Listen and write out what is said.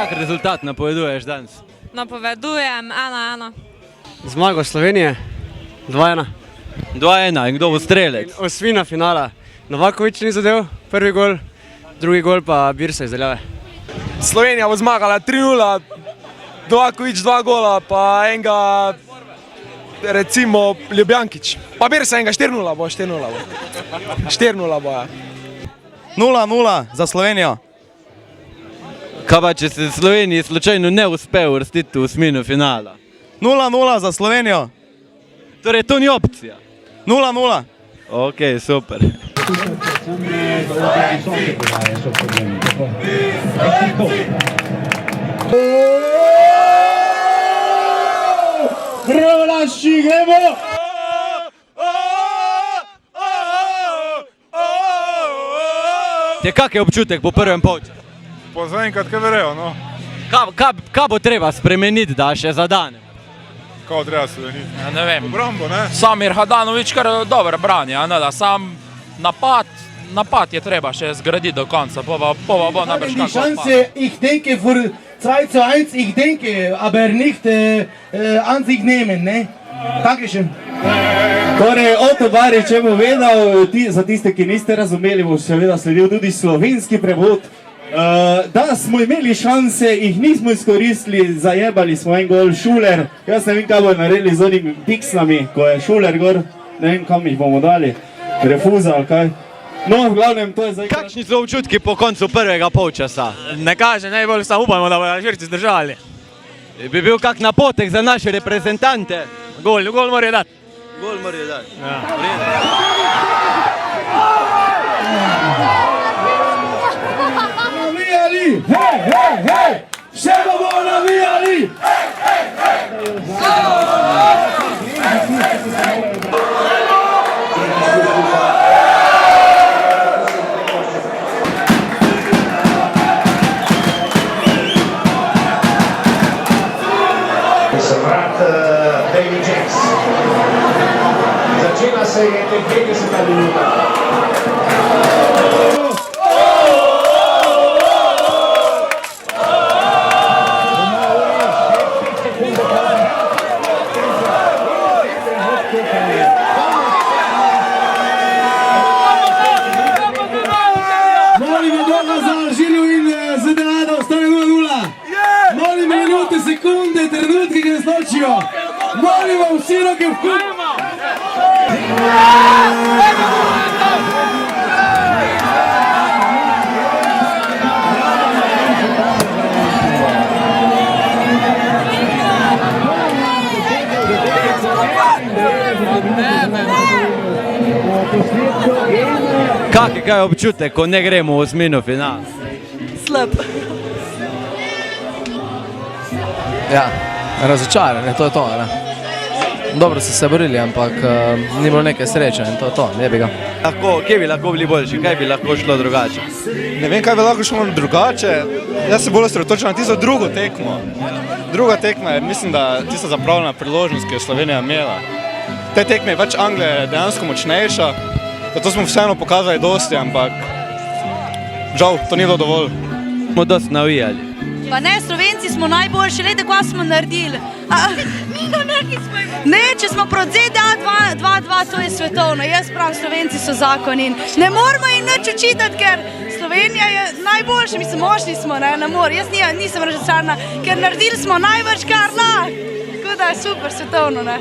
Kak rezultat napoveduješ danes? Napovedujem 1-1. Zmago Slovenije, 2-1. 2-1 in kdo bo strelec? Osmina finala. Novaković ni zadev, prvi gol, drugi gol pa Birsa iz daljave. Slovenija bo zmagala 3-0, Novaković 2 gola, pa enega, recimo, Ljubljankić. Pa Birsa enega 4-0 bo, 4-0 bo, ja. 0-0 za Slovenijo. Kaj pa, če se Sloveniji slučajno ne uspe uvrstiti v osmino finala? 0-0 za Slovenijo. Torej, to ni opcija. 0-0. Ok, super. Hrvaši, gremo! Kak je občutek po prvem polčasu? Po zaenkrat, kaj verejo, no. Kaj bo treba spremeniti, da še zadane? Kao treba se veniti. Ja, ne vem. Obrambo, ne? Samir Hadanović kar dobro brani, a ne da sam napad je treba še zgraditi do konca, pa bo najbrž kako Chance, ich denke, für 2-1, ich denke, aber nicht an sich nehmen, ne? Dankeschön. Torej, Oto Barič je povedal, za tiste, ki niste razumeli, bo seveda sledil tudi slovenski prevod, da smo imeli šanse, jih nismo izkoristili, zajebali smo en gol, Šuler, jaz ne vem, kaj bojo naredili z onim piksnami, ko je Šuler gor, ne vem, kam jih bomo dali, refuza ali kaj. No, v glavnem, to je zdaj... Kakšni so občutki po koncu prvega polčasa? Ne kaže, najbolj samo upajmo, da bodo Alžirci zdržali. Bi bil kak napotek za naše reprezentante? Gol morajo dati. Gol morajo dati. Navijali, hej, hej, hej, še bomo navijali! David James. Začela se je 50 minuta. Molim Boga za Alžirijo in ZDA, da ostane 0-0. Molim minute, sekunde, trenutke, ki nas nočijo. Molim vam vsi roke v kup. Kak je občutek, ko ne gremo v osmino finala? Slab. Ja, razočaranje, to je to, ne. Dobro so se borili, ampak ni bilo neke sreče in to je to, ne bi ga. Kje bi lahko bili boljši, kaj bi lahko šlo drugače? Ne vem, kaj bi lahko šlo drugače. Jaz se bolj osredotočam na tisto drugo tekmo. Druga tekma je, mislim, da tista zapravljena priložnost, ki je Slovenija imela. Te tekme je pač Anglija dejansko močnejša, zato smo vseeno pokazali dosti, ampak žal, to ni bilo dovolj. Smo dosti navijali. Pa ne, Slovenci smo najboljši, gledajte, kaj smo naredili. Ne, če smo proti ZDA 2-2, to je svetovno. Jaz pravim, Slovenci so zakon in ne moramo jim nič učitati, ker Slovenija je najboljša, mislim, močni smo, ne more. Jaz nisem razočarana, ker naredili smo največ, kar lahko. Tako da je super, svetovno, ne.